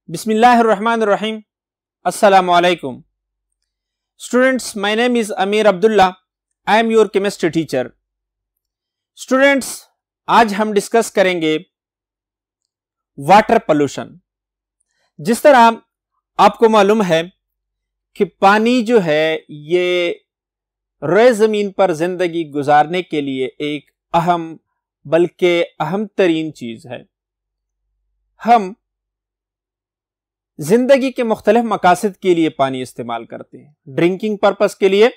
Bismillahirrahmanirrahim. Assalamu alaikum. Students, my name is Amir Abdullah. I am your chemistry teacher. Students, आज हम discuss करेंगे water pollution. जिस तरह आपको मालूम है कि पानी जो है ये रोए ज़मीन पर जिंदगी गुजारने के लिए एक अहम बल्कि अहम तरीन चीज है। हम जिंदगी के मुख्तलिफ मकासद के लिए पानी इस्तेमाल करते हैं। ड्रिंकिंग पर्पस के लिए,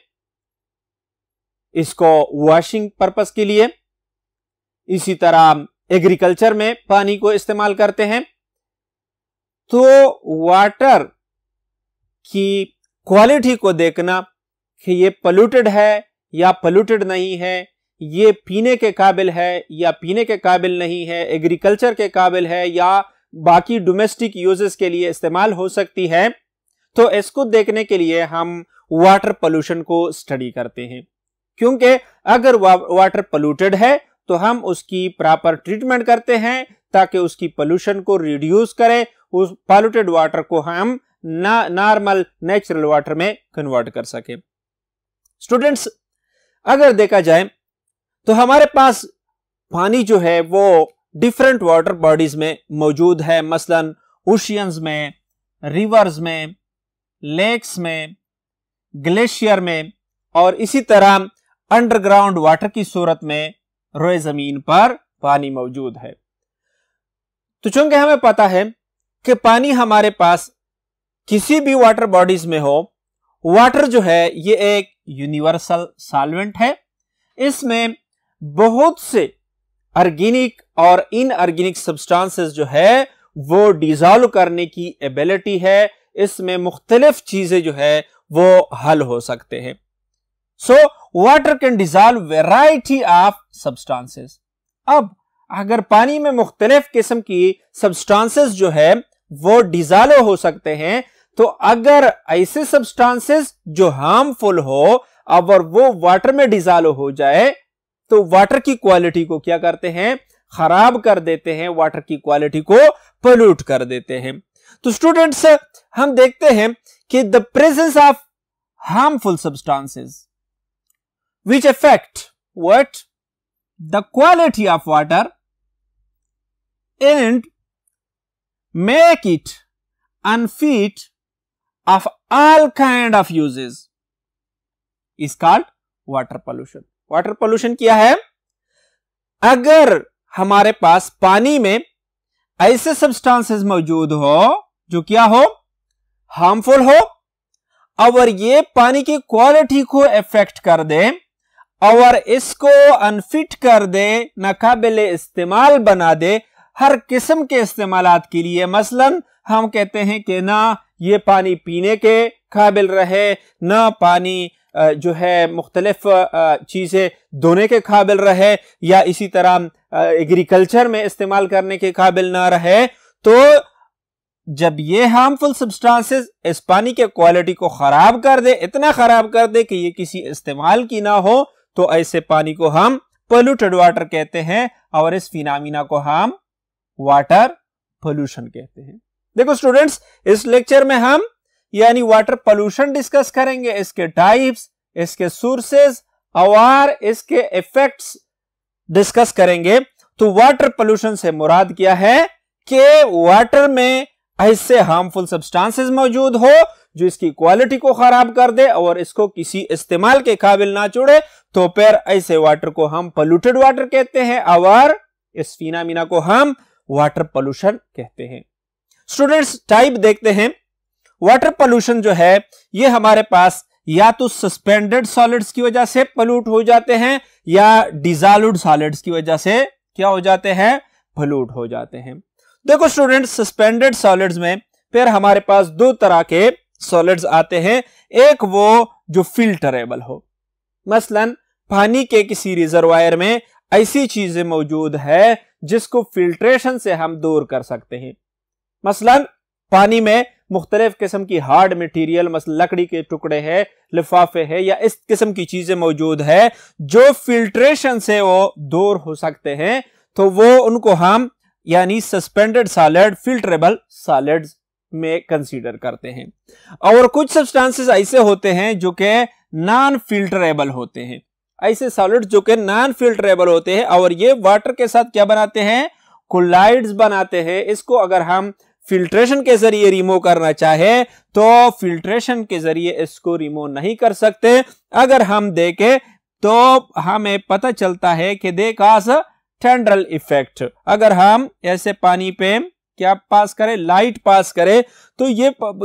इसको वॉशिंग पर्पस के लिए, इसी तरह एग्रीकल्चर में पानी को इस्तेमाल करते हैं। तो वाटर की क्वालिटी को देखना कि ये पोल्यूटेड है या पोल्यूटेड नहीं है, ये पीने के काबिल है या पीने के काबिल नहीं है, एग्रीकल्चर के काबिल है या बाकी डोमेस्टिक यूजेस के लिए इस्तेमाल हो सकती है, तो इसको देखने के लिए हम वाटर पोल्यूशन को स्टडी करते हैं। क्योंकि अगर वाटर पोल्यूटेड है तो हम उसकी प्रॉपर ट्रीटमेंट करते हैं ताकि उसकी पोल्यूशन को रिड्यूस करें, उस पोल्यूटेड वाटर को हम नॉर्मल नेचुरल वाटर में कन्वर्ट कर सके। स्टूडेंट्स, अगर देखा जाए तो हमारे पास पानी जो है वो डिफरेंट वाटर बॉडीज में मौजूद है। मसलन ओशियंस में, रिवर्स में, लेक्स में, ग्लेशियर में और इसी तरह अंडरग्राउंड वाटर की सूरत में रोए जमीन पर पानी मौजूद है। तो चूंकि हमें पता है कि पानी हमारे पास किसी भी वाटर बॉडीज में हो, वाटर जो है ये एक यूनिवर्सल सॉल्वेंट है। इसमें बहुत से ऑर्गेनिक और इनऑर्गेनिक सब्सटेंसेस जो है वो डिसॉल्व करने की एबिलिटी है। इसमें मुख्तलिफ चीजें जो है वो हल हो सकते हैं। So water can dissolve variety of substances. अब अगर पानी में मुख्तलिफ किस्म की सब्सटेंसेस जो है वो डिसॉल्व हो सकते हैं, तो अगर ऐसे सब्सटेंसेस जो हार्मफुल हो और वो वाटर में डिसॉल्व हो जाए तो वाटर की क्वालिटी को क्या करते हैं, खराब कर देते हैं, वाटर की क्वालिटी को पोल्यूट कर देते हैं। तो स्टूडेंट्स, हम देखते हैं कि the presence of harmful substances which affect what the quality of water and make it unfit of all kind of uses is called water pollution. Water pollution क्या है? अगर हमारे पास पानी में ऐसे सब्सटेंसेस मौजूद हो जो क्या हो, हार्मफुल हो और ये पानी की क्वालिटी को इफेक्ट कर दे और इसको अनफिट कर दे, नाकाबिले इस्तेमाल बना दे हर किस्म के इस्तेमालात के लिए। मसलन हम कहते हैं कि ना ये पानी पीने के काबिल रहे, ना पानी जो है मुख्तलिफ चीजें धोने के काबिल रहे या इसी तरह एग्रीकल्चर में इस्तेमाल करने के काबिल ना रहे, तो जब ये हार्मफुल सब्सटेंसेस इस पानी के क्वालिटी को खराब कर दे, इतना खराब कर दे कि ये किसी इस्तेमाल की ना हो, तो ऐसे पानी को हम पोल्यूटेड वाटर कहते हैं और इस फिनोमेना को हम वाटर पोल्यूशन कहते हैं। देखो स्टूडेंट्स, इस लेक्चर में हम यानी वाटर पोल्यूशन डिस्कस करेंगे, इसके टाइप्स, इसके सोर्सेज और इसके इफेक्ट्स डिस्कस करेंगे। तो वाटर पोल्यूशन से मुराद क्या है कि वाटर में ऐसे हार्मफुल सब्सटेंसेस मौजूद हो जो इसकी क्वालिटी को खराब कर दे और इसको किसी इस्तेमाल के काबिल ना छोड़े, तो फिर ऐसे वाटर को हम पोल्यूटेड वाटर कहते हैं और इस फिनोमेना को हम वाटर पोल्यूशन कहते हैं। स्टूडेंट्स, टाइप देखते हैं। वाटर पोल्यूशन जो है ये हमारे पास या तो सस्पेंडेड सॉलिड्स की वजह से पोल्यूट हो जाते हैं या डिसॉल्व्ड सॉलिड्स की वजह से क्या हो जाते हैं, पोल्यूट हो जाते हैं। देखो स्टूडेंट्स, सस्पेंडेड सॉलिड्स में फिर हमारे पास दो तरह के सॉलिड्स आते हैं। एक वो जो फिल्टरेबल हो, मसलन पानी के किसी रिजर्वायर में ऐसी चीजें मौजूद है जिसको फिल्ट्रेशन से हम दूर कर सकते हैं। मसलन पानी में मुख्तलिफ किस्म की हार्ड मटेरियल, मसलन लकड़ी के टुकड़े है, लिफाफे है या इस किस्म की चीजें मौजूद है जो फिल्ट्रेशन से वो दूर हो सकते हैं, तो वो उनको हम यानी सस्पेंडेड सॉलिड, फिल्टरेबल सॉलिड्स में कंसीडर करते हैं। और कुछ सब्सटेंसेस ऐसे होते हैं जो कि नॉन फिल्टरेबल होते हैं, ऐसे सॉलिड जो कि नॉन फिल्टरेबल होते हैं और ये वाटर के साथ क्या बनाते हैं, कोलाइड्स बनाते हैं। इसको अगर हम फिल्ट्रेशन के जरिए रिमूव करना चाहे तो फिल्ट्रेशन के जरिए इसको रिमूव नहीं कर सकते। अगर हम देखें तो हमें पता चलता है कि दे कॉज टेंड्रल इफेक्ट। अगर हम ऐसे पानी पे क्या पास करें, लाइट पास करें, तो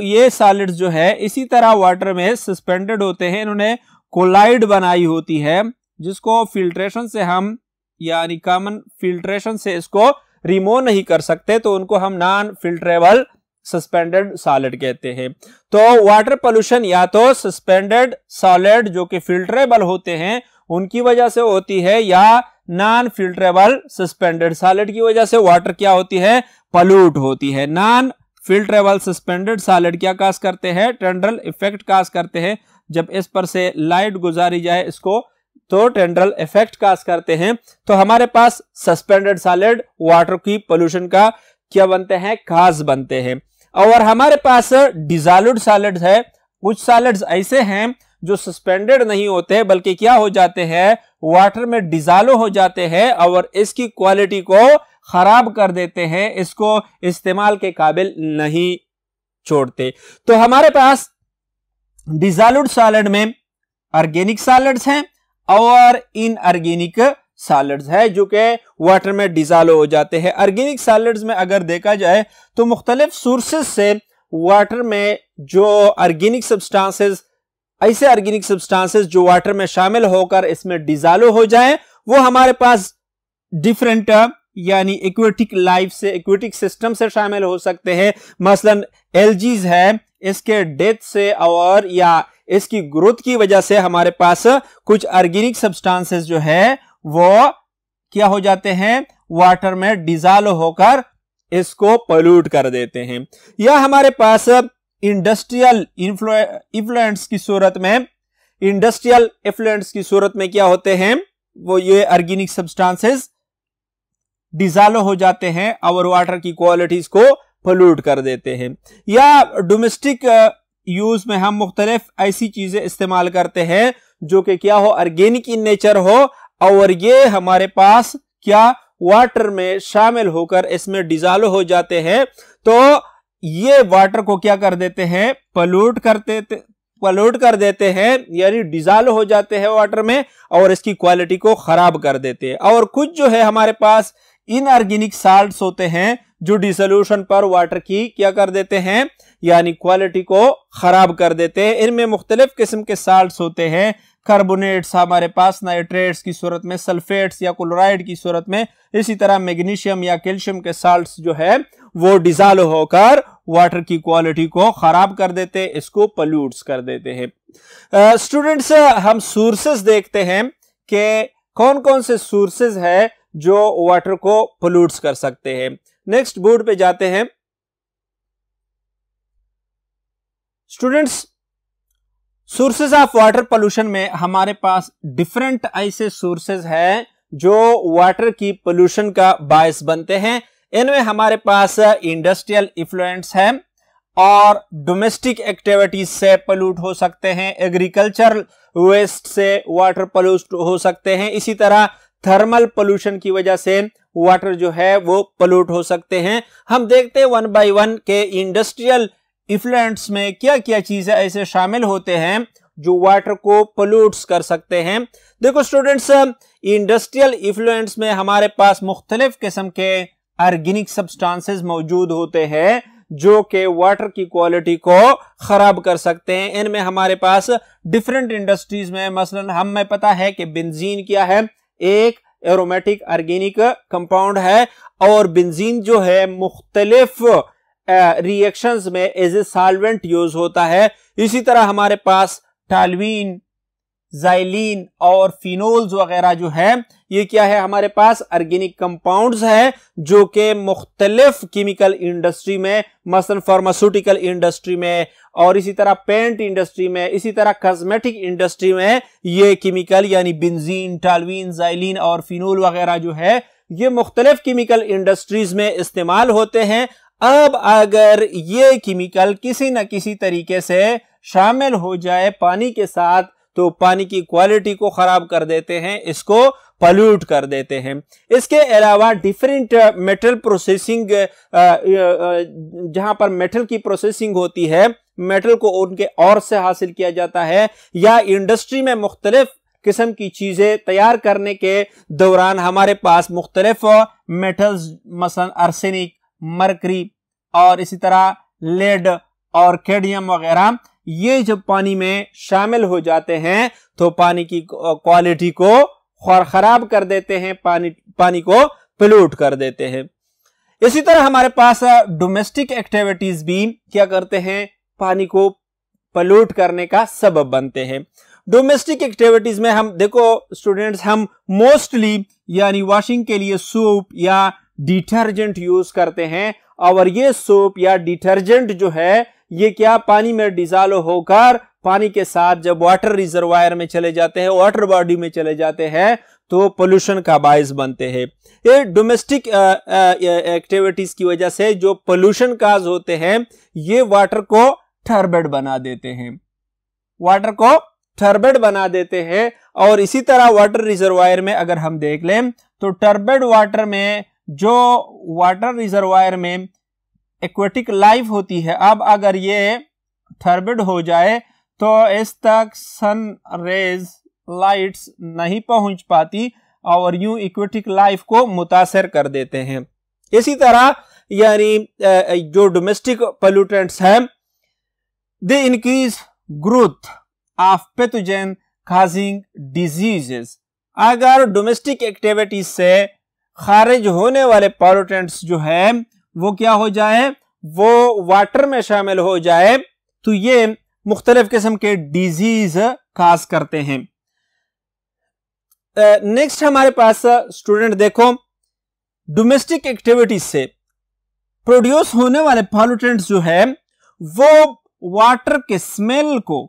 ये सॉलिड्स जो है इसी तरह वाटर में सस्पेंडेड होते हैं। इन्होंने कोलाइड बनाई होती है जिसको फिल्ट्रेशन से हम यानी कॉमन फिल्ट्रेशन से इसको रिमूव नहीं कर सकते, तो उनको हम नॉन फिल्ट्रेबल सस्पेंडेड सॉलिड कहते हैं। तो वाटर पोल्यूशन या तो सस्पेंडेड सॉलिड जो कि फिल्ट्रेबल होते हैं उनकी वजह से होती है, या नॉन फिल्ट्रेबल सस्पेंडेड सॉलिड की वजह से वाटर क्या होती है, पॉल्यूट होती है। नॉन फिल्ट्रेबल सस्पेंडेड सॉलिड क्या काज करते हैं, टेंड्रल इफेक्ट काज करते हैं। जब इस पर से लाइट गुजारी जाए इसको तो टेंड्रल इफेक्ट काज करते हैं। तो हमारे पास सस्पेंडेड सॉलिड वाटर की पोल्यूशन का क्या बनते हैं, काज बनते हैं। और हमारे पास डिसॉल्व्ड सॉलिड्स है। कुछ सॉलिड्स ऐसे हैं जो सस्पेंडेड नहीं होते बल्कि क्या हो जाते हैं, वाटर में डिसॉल्व हो जाते हैं और इसकी क्वालिटी को खराब कर देते हैं, इसको इस्तेमाल के काबिल नहीं छोड़ते। तो हमारे पास डिसॉल्व्ड सॉलिड में ऑर्गेनिक सॉलिड्स हैं और इनऑर्गेनिक सॉलिड्स है जो कि वाटर में डिसॉल्व हो जाते हैं। ऑर्गेनिक सॉलिड्स में अगर देखा जाए तो मुख्तलिफ सोर्सेस से वाटर में जो ऑर्गेनिक सब्सटेंसेस, ऐसे ऑर्गेनिक सब्सटेंसेस जो वाटर में शामिल होकर इसमें डिसॉल्व हो जाएं, वो हमारे पास डिफरेंट यानी एक्वेटिक लाइफ से, एक्वेटिक सिस्टम से शामिल हो सकते हैं। मसलन एल्जीज है, इसके डेथ से और या इसकी ग्रोथ की वजह से हमारे पास कुछ ऑर्गेनिक सब्सटेंसेस जो है वो क्या हो जाते हैं, वाटर में डिसॉल्व होकर इसको पोल्यूट कर देते हैं। या हमारे पास इंडस्ट्रियल इफ्लुएंट्स की सूरत में, इंडस्ट्रियल इफ्लुएंट्स की सूरत में क्या होते हैं, वो ये ऑर्गेनिक सब्सटेंसेस डिसॉल्व हो जाते हैं और वाटर की क्वालिटीज को पोल्यूट कर देते हैं। या डोमेस्टिक यूज में हम मुख्तलिफ ऐसी चीजें इस्तेमाल करते हैं जो कि क्या हो, ऑर्गेनिक इन नेचर हो और ये हमारे पास क्या वाटर में शामिल होकर इसमें डिसॉल्व हो जाते हैं। तो ये वाटर को क्या कर देते हैं, पोल्यूट कर देते हैं, यानी डिसॉल्व हो जाते हैं वाटर में और इसकी क्वालिटी को खराब कर देते हैं। और कुछ जो है हमारे पास इनऑर्गेनिक साल्ट्स होते हैं जो डिसोल्यूशन पर वाटर की क्या कर देते हैं, यानी क्वालिटी को खराब कर देते हैं। इनमें मुख्तलिफ किस्म के साल्ट्स होते हैं, कार्बोनेट्स हमारे पास नाइट्रेट्स की सूरत में, सल्फेट्स या क्लोराइड की सूरत में, इसी तरह मैग्नीशियम या कैल्शियम के साल्ट्स जो है वो डिसॉल्व होकर वाटर की क्वालिटी को खराब कर देते हैं, इसको पोल्यूट्स कर देते हैं। स्टूडेंट्स, हम सोर्सेस देखते हैं कि कौन कौन से सोर्सेस है जो वाटर को पोल्यूट्स कर सकते हैं। नेक्स्ट बोर्ड पे जाते हैं। Students, sources of water pollution में हमारे पास डिफरेंट ऐसे सोर्सेज हैं जो वाटर की पोल्यूशन का बायस बनते हैं। इनमें हमारे पास इंडस्ट्रियल इफ्लुएंट्स हैं और डोमेस्टिक एक्टिविटीज से पोल्यूट हो सकते हैं, एग्रीकल्चर वेस्ट से वाटर पोल्यूट हो सकते हैं, इसी तरह थर्मल पोल्यूशन की वजह से वाटर जो है वो पोल्यूट हो सकते हैं। हम देखते हैं वन बाय वन के इंडस्ट्रियल इफ्लुएंट्स में क्या क्या चीजें ऐसे शामिल होते हैं जो वाटर को पोल्यूट्स कर सकते हैं। देखो स्टूडेंट्स, इंडस्ट्रियल इफ्लुएंट्स में हमारे पास मुख्तलिफ किस्म के ऑर्गेनिक सब्सटेंसेस मौजूद होते हैं जो कि वाटर की क्वालिटी को खराब कर सकते हैं। इनमें हमारे पास डिफरेंट इंडस्ट्रीज में मसलन हमें पता है कि बेंजीन क्या है, एक एरोमेटिक ऑर्गेनिक कंपाउंड है और बेंजीन जो है मुख्तलिफ रिएक्शंस में एज ए सॉल्वेंट यूज होता है। इसी तरह हमारे पास टॉल्यूइन, ज़ाइलीन और फिनोल्स वगैरह जो है ये क्या है, हमारे पास ऑर्गेनिक कंपाउंड्स है जो कि मुख्तलिफ केमिकल इंडस्ट्री में, मसलन फार्मास्यूटिकल इंडस्ट्री में और इसी तरह पेंट इंडस्ट्री में, इसी तरह कॉस्मेटिक इंडस्ट्री में ये केमिकल यानी बेंजीन, टॉल्यूइन, ज़ाइलीन और फिनोल वगैरह जो है ये मुख्तलिफ केमिकल इंडस्ट्रीज में इस्तेमाल होते हैं अब अगर ये केमिकल किसी न किसी तरीके से शामिल हो जाए पानी के साथ तो पानी की क्वालिटी को खराब कर देते हैं, इसको पॉल्यूट कर देते हैं। इसके अलावा डिफरेंट मेटल प्रोसेसिंग, जहां पर मेटल की प्रोसेसिंग होती है, मेटल को उनके और से हासिल किया जाता है, या इंडस्ट्री में मुख्तलिफ किस्म की चीजें तैयार करने के दौरान हमारे पास मुख्तलिफ मेटल्स मसलन आर्सेनिक, मरकरी और इसी तरह लेड और कैडमियम वगैरह, ये जब पानी में शामिल हो जाते हैं तो पानी की क्वालिटी को खराब कर देते हैं, पानी को पोल्यूट कर देते हैं। इसी तरह हमारे पास डोमेस्टिक एक्टिविटीज भी क्या करते हैं, पानी को पोल्यूट करने का सबब बनते हैं। डोमेस्टिक एक्टिविटीज में हम देखो स्टूडेंट्स, हम मोस्टली यानी वॉशिंग के लिए सोप या डिटर्जेंट यूज करते हैं, और ये सोप या डिटर्जेंट जो है ये क्या पानी में डिसॉल्व होकर पानी के साथ जब वाटर रिजर्वायर में चले जाते हैं, वाटर बॉडी में चले जाते हैं, तो पोल्यूशन का बायस बनते हैं। ये डोमेस्टिक एक्टिविटीज की वजह से जो पोल्यूशन काज होते हैं ये वाटर को टर्बिड बना देते हैं, वाटर को टर्बिड बना देते हैं। और इसी तरह वाटर रिजर्वायर में अगर हम देख लें तो टर्बिड वाटर में, जो वाटर रिजर्वायर में एक्वेटिक लाइफ होती है, अब अगर ये टर्बिड हो जाए तो इस तक सन रेज लाइट्स नहीं पहुंच पाती और यूं एक्वेटिक लाइफ को मुतासर कर देते हैं। इसी तरह यानी जो डोमेस्टिक पोल्यूटेंट्स हैं, they increase growth of pathogen causing diseases. अगर डोमेस्टिक एक्टिविटीज से खारिज होने वाले पोल्यूटेंट्स जो है वो क्या हो जाए, वो वाटर में शामिल हो जाए, तो ये मुख्तलिफ किस्म के डिजीज काज करते हैं। नेक्स्ट हमारे पास स्टूडेंट देखो, डोमेस्टिक एक्टिविटीज से प्रोड्यूस होने वाले पोल्यूटेंट्स जो है वो वाटर के स्मेल को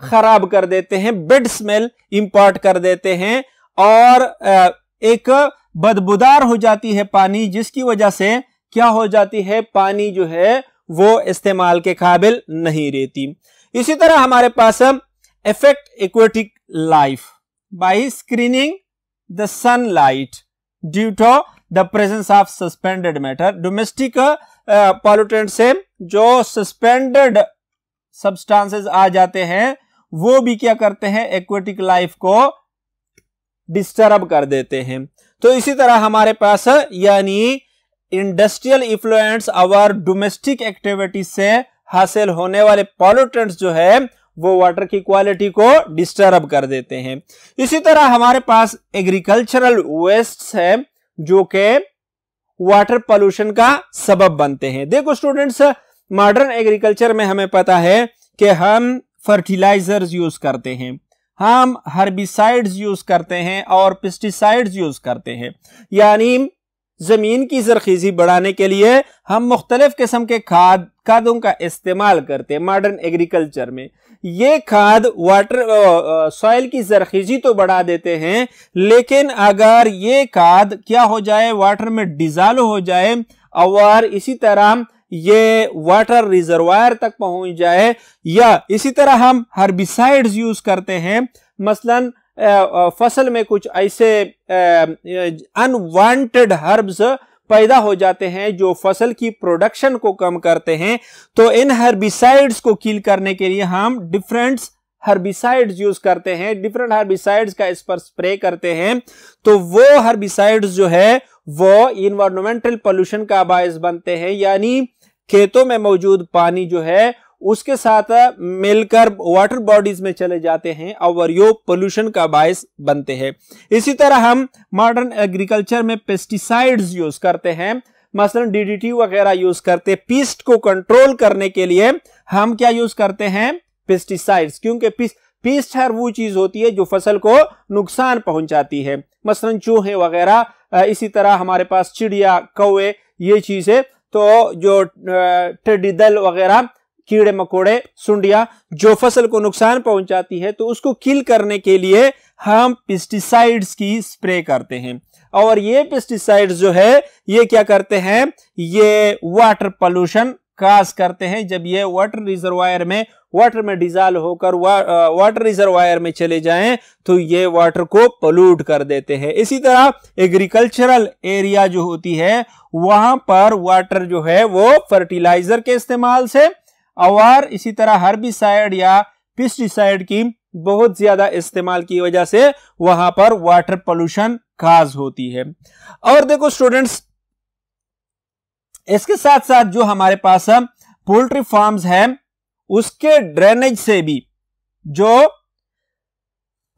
खराब कर देते हैं, बैड स्मेल इंपोर्ट कर देते हैं, और एक बदबूदार हो जाती है पानी, जिसकी वजह से क्या हो जाती है, पानी जो है वो इस्तेमाल के काबिल नहीं रहती। इसी तरह हमारे पास effect aquatic life by screening the sunlight due to the presence of suspended matter. Domestic pollutant से जो सस्पेंडेड सब्सटेंसेस आ जाते हैं वो भी क्या करते हैं, एक्वेटिक लाइफ को डिस्टर्ब कर देते हैं। तो इसी तरह हमारे पास यानी इंडस्ट्रियल इन्फ्लुएंस और डोमेस्टिक एक्टिविटीज से हासिल होने वाले पॉल्यूटेंट्स जो है वो वाटर की क्वालिटी को डिस्टर्ब कर देते हैं। इसी तरह हमारे पास एग्रीकल्चरल वेस्ट्स है जो कि वाटर पोल्यूशन का सबब बनते हैं। देखो स्टूडेंट्स, मॉडर्न एग्रीकल्चर में हमें पता है कि हम फर्टिलाइजर्स यूज करते हैं, हम हर्बिसाइड्स यूज करते हैं और पेस्टिसाइड्स यूज करते हैं, यानी जमीन की जरखीजी बढ़ाने के लिए हम मुख्तलिफ किस्म के खादों का इस्तेमाल करते हैं। मॉडर्न एग्रीकल्चर में ये खाद वाटर सॉइल की जरखीजी तो बढ़ा देते हैं, लेकिन अगर ये खाद क्या हो जाए, वाटर में डिसॉल्व हो जाए और इसी तरह ये वाटर रिजर्वायर तक पहुंच जाए, या इसी तरह हम हर्बिसाइड्स यूज करते हैं, मसलन फसल में कुछ ऐसे अनवांटेड हर्ब्स पैदा हो जाते हैं जो फसल की प्रोडक्शन को कम करते हैं, तो इन हर्बिसाइड्स को किल करने के लिए हम डिफरेंट हर्बिसाइड्स यूज करते हैं, डिफरेंट हर्बिसाइड्स का इस पर स्प्रे करते हैं। तो वो हर्बिसाइड्स जो है वो इन्वायरमेंटल पोल्यूशन का बायस बनते हैं, यानी खेतों में मौजूद पानी जो है उसके साथ मिलकर वाटर बॉडीज में चले जाते हैं और ये पोल्यूशन का बायस बनते हैं। इसी तरह हम मॉडर्न एग्रीकल्चर में पेस्टिसाइड्स यूज करते हैं, मसलन डीडीटी वगैरह यूज करते हैं। पीस्ट को कंट्रोल करने के लिए हम क्या यूज करते हैं, पेस्टिसाइड्स, क्योंकि पीस्ट हर वो चीज होती है जो फसल को नुकसान पहुंचाती है, मसलन चूहे वगैरह। इसी तरह हमारे पास चिड़िया, कौवे, ये चीजें, तो जो टिड्डी दल वगैरह, कीड़े मकोड़े, सुंडिया जो फसल को नुकसान पहुंचाती है, तो उसको किल करने के लिए हम पेस्टिसाइड्स की स्प्रे करते हैं। और ये पेस्टिसाइड्स जो है ये क्या करते हैं, ये वाटर पोल्यूशन काज करते हैं। जब ये वाटर रिजर्वायर में डिजॉल्व होकर वाटर रिजर्वायर में चले जाएं तो ये वाटर को पोल्यूट कर देते हैं। इसी तरह एग्रीकल्चरल एरिया जो होती है वहां पर वाटर जो है वो फर्टिलाइजर के इस्तेमाल से और इसी तरह हर्बिसाइड या पेस्टिसाइड की बहुत ज्यादा इस्तेमाल की वजह से वहां पर वाटर पोल्यूशन काज होती है। और देखो स्टूडेंट्स, इसके साथ साथ जो हमारे पास पोल्ट्री फार्म्स है उसके ड्रेनेज से भी जो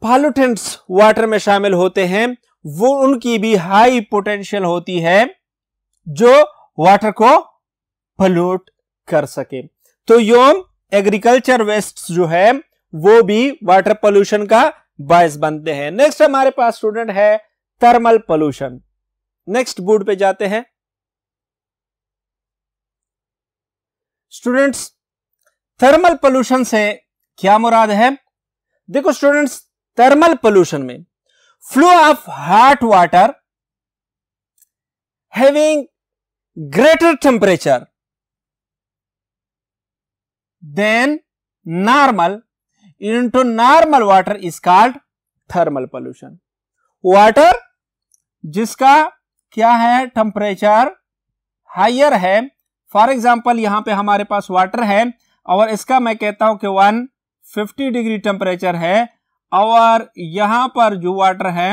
पॉल्यूटेंट्स वाटर में शामिल होते हैं वो उनकी भी हाई पोटेंशियल होती है जो वाटर को पोल्यूट कर सके। तो यो एग्रीकल्चर वेस्ट जो है वो भी वाटर पोल्यूशन का बायस बनते हैं। नेक्स्ट हमारे पास स्टूडेंट है थर्मल पोल्यूशन। नेक्स्ट बोर्ड पे जाते हैं स्टूडेंट्स। थर्मल पोल्यूशन से क्या मुराद है? देखो स्टूडेंट्स, थर्मल पोल्यूशन में flow of hot water having greater temperature than normal into normal water is called thermal pollution। Water जिसका क्या है, टेम्परेचर हायर है। फॉर एग्जांपल यहां पे हमारे पास वाटर है और इसका मैं कहता हूं कि 150 डिग्री टेम्परेचर है और यहां पर जो वाटर है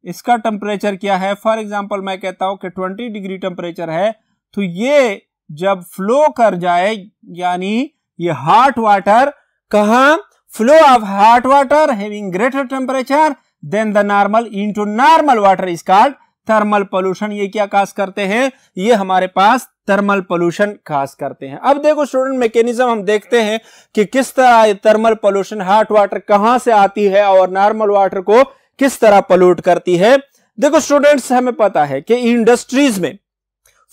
इसका टेम्परेचर क्या है, फॉर एग्जांपल मैं कहता हूं कि 20 डिग्री टेम्परेचर है। तो ये जब फ्लो कर जाए यानी ये हॉट वाटर कहां, flow of hot water having greater temperature than the normal into normal water is called thermal pollution। ये क्या काज करते हैं, ये हमारे पास थर्मल पोल्यूशन काज करते हैं। अब देखो स्टूडेंट, मैकेनिज्म हम देखते हैं कि किस तरह थर्मल पोल्यूशन हॉट वाटर कहां से आती है और नॉर्मल वाटर को किस तरह पोल्यूट करती है। देखो स्टूडेंट्स, हमें पता है कि इंडस्ट्रीज में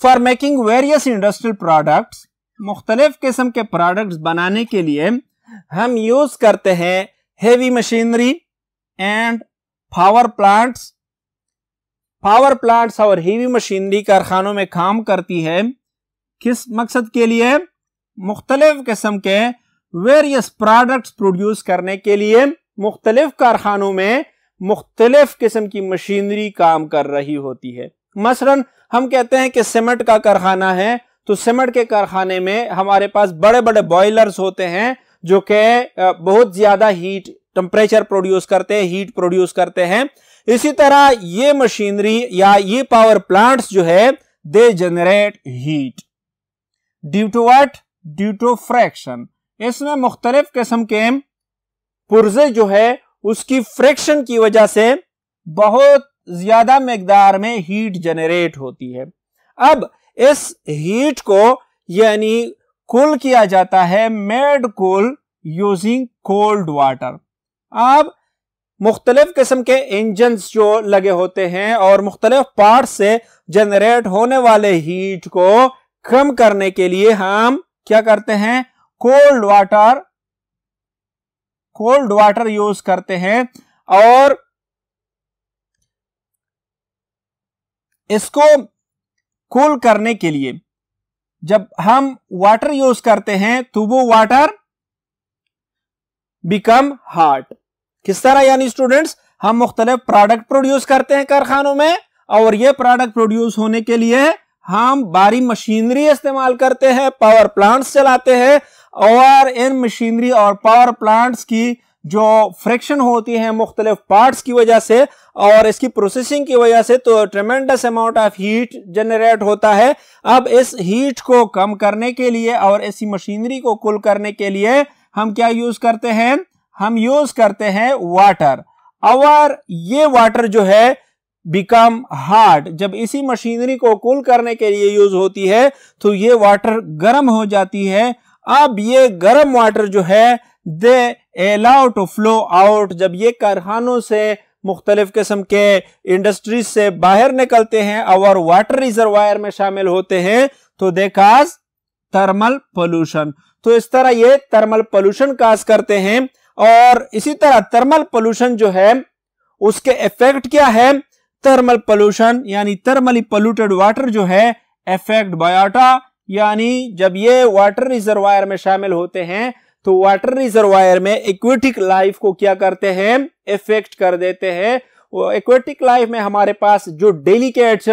for making various industrial products, मुख्तलिफ किस्म के प्रोडक्ट्स बनाने के लिए हम यूज करते हैं heavy machinery and power plants. Power plants और हेवी मशीनरी कारखानों में काम करती है किस मकसद के लिए, मुख्तलिफ किस्म के वेरियस प्रोडक्ट्स प्रोड्यूस करने के लिए। मुख्तलिफ कारखानों में मुख्तलिफ किस्म की मशीनरी काम कर रही होती है। मसलन हम कहते हैं कि सीमेंट का कारखाना है, तो सीमेंट के कारखाने में हमारे पास बड़े बड़े बॉयलर्स होते हैं जो कि बहुत ज्यादा हीट टेम्परेचर प्रोड्यूस करते हैं, हीट प्रोड्यूस करते हैं। इसी तरह ये मशीनरी या ये पावर प्लांट्स जो है they generate heat due to what, due to fraction. इसमें मुख्तलिफ किस्म के पुर्जे जो है उसकी फ्रैक्शन की वजह से बहुत ज्यादा मिकदार में हीट जनरेट होती है। अब इस हीट को यानी कूल किया जाता है, made cool using cold water. अब मुख्तलिफ किस्म के इंजन्स जो लगे होते हैं और मुख्तलिफ पार्ट से जनरेट होने वाले हीट को कम करने के लिए हम क्या करते हैं, कोल्ड वाटर यूज करते हैं। और इसको कूल करने के लिए जब हम वाटर यूज करते हैं तो वो वाटर बिकम हॉट। किस तरह, यानी स्टूडेंट्स, हम मुख्तलिफ प्रोडक्ट प्रोड्यूस करते हैं कारखानों में और ये प्रोडक्ट प्रोड्यूस होने के लिए हम भारी मशीनरी इस्तेमाल करते हैं, पावर प्लांट्स चलाते हैं और इन मशीनरी और पावर प्लांट्स की जो फ्रिक्शन होती है मुख्तलिफ पार्ट्स की वजह से और इसकी प्रोसेसिंग की वजह से तो ट्रेमेंडस अमाउंट ऑफ हीट जनरेट होता है। अब इस हीट को कम करने के लिए और ऐसी मशीनरी को कूल करने के लिए हम क्या यूज करते हैं, हम यूज करते हैं वाटर। और ये वाटर जो है बिकम हॉट, जब इसी मशीनरी को कूल करने के लिए यूज होती है तो ये वाटर गर्म हो जाती है। अब ये गर्म वाटर जो है they allow to flow out, जब ये कारखानों से मुख्तलिफ किस्म के इंडस्ट्रीज से बाहर निकलते हैं और वाटर रिजर्वायर में शामिल होते हैं तो दे काज थर्मल पोल्यूशन। तो इस तरह ये थर्मल पोल्यूशन काज करते हैं। और इसी तरह थर्मल पोल्यूशन जो है उसके इफेक्ट क्या है, थर्मल पोल्यूशन यानी थर्मली पोल्यूटेड वाटर जो है अफेक्ट बायोटा, यानी जब ये वाटर रिजर्वायर में शामिल होते हैं तो वाटर रिजर्वायर में एक्वेटिक लाइफ को क्या करते हैं, इफेक्ट कर देते हैं। वो एक्वेटिक लाइफ में हमारे पास जो डेलिकेट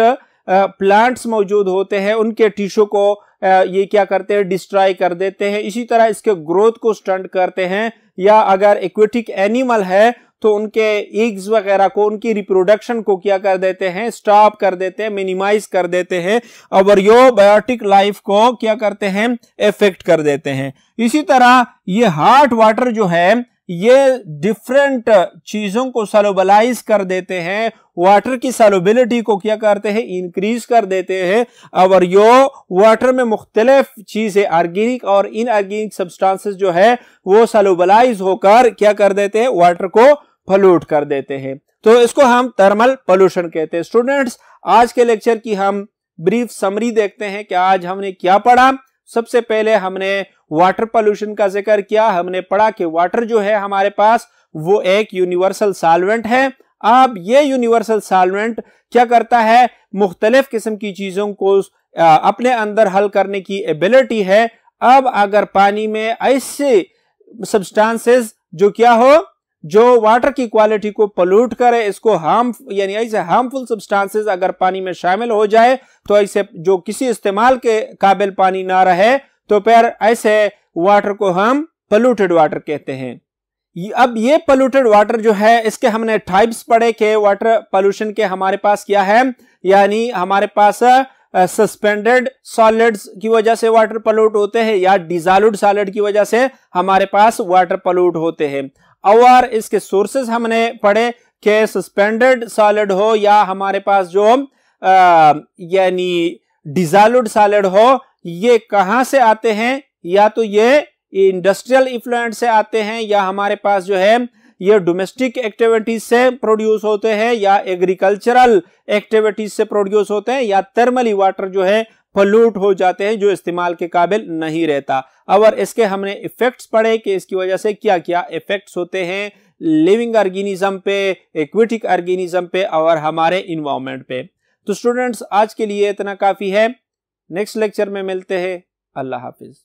प्लांट्स मौजूद होते हैं उनके टिश्यू को ये क्या करते हैं, डिस्ट्रॉय कर देते हैं। इसी तरह इसके ग्रोथ को स्टंट करते हैं, या अगर एक्वेटिक एनिमल है तो उनके एग्स वगैरह को, उनकी रिप्रोडक्शन को क्या कर देते हैं, स्टॉप कर देते हैं, मिनिमाइज कर देते हैं और यो बायोटिक लाइफ को क्या करते हैं, इफेक्ट कर देते हैं। इसी तरह ये हॉट वाटर जो है ये डिफरेंट चीजों को सॉल्युबलाइज कर देते हैं, वाटर की सॉल्युबिलिटी को क्या करते हैं, इंक्रीज कर देते हैं और यो वाटर में मुख्तलिफ चीजें ऑर्गेनिक और इनऑर्गेनिक सब्सटेंसेस जो है वो सॉल्युबलाइज होकर क्या कर देते हैं, वाटर को पोल्यूट कर देते हैं। तो इसको हम थर्मल पोल्यूशन कहते हैं। स्टूडेंट्स, आज के लेक्चर की हम ब्रीफ समरी देखते हैं कि आज हमने क्या पढ़ा। सबसे पहले हमने वाटर पोल्यूशन का जिक्र किया। हमने पढ़ा कि वाटर जो है हमारे पास वो एक यूनिवर्सल सॉल्वेंट है। अब ये यूनिवर्सल सॉल्वेंट क्या करता है, मुख्तलिफ किस्म की चीजों को अपने अंदर हल करने की एबिलिटी है। अब अगर पानी में ऐसे सब्सटेंसेस जो क्या हो, जो वाटर की क्वालिटी को पोल्यूट करे, इसको यानी ऐसे हार्मफुल सब्सटेंसेस अगर पानी में शामिल हो जाए तो ऐसे जो किसी इस्तेमाल के काबिल पानी ना रहे तो फिर ऐसे वाटर को हम पोल्यूटेड वाटर कहते हैं। अब ये पोल्यूटेड वाटर जो है इसके हमने टाइप्स पढ़े कि वाटर पोल्यूशन के हमारे पास क्या है, यानी हमारे पास सस्पेंडेड सॉलिड्स की वजह से वाटर पोल्यूट होते हैं या डिसॉल्व्ड सॉलिड की वजह से हमारे पास वाटर पोल्यूट होते हैं। और इसके सोर्सेज हमने पढ़े कि सस्पेंडेड सॉलिड हो या हमारे पास जो यानी डिसॉल्व्ड सॉलिड हो, ये कहां से आते हैं, या तो ये इंडस्ट्रियल इफ्लुएंट से आते हैं या हमारे पास जो है ये डोमेस्टिक एक्टिविटीज से प्रोड्यूस होते हैं या एग्रीकल्चरल एक्टिविटीज से प्रोड्यूस होते हैं, या थर्मली वाटर जो है पोल्यूट हो जाते हैं जो इस्तेमाल के काबिल नहीं रहता। और इसके हमने इफेक्ट्स पढ़े कि इसकी वजह से क्या क्या इफेक्ट्स होते हैं लिविंग ऑर्गेनिज्म पे, एक्वेटिक ऑर्गेनिज्म पे और हमारे इन्वायरमेंट पे। तो स्टूडेंट्स, आज के लिए इतना काफी है। नेक्स्ट लेक्चर में मिलते हैं। अल्लाह हाफिज।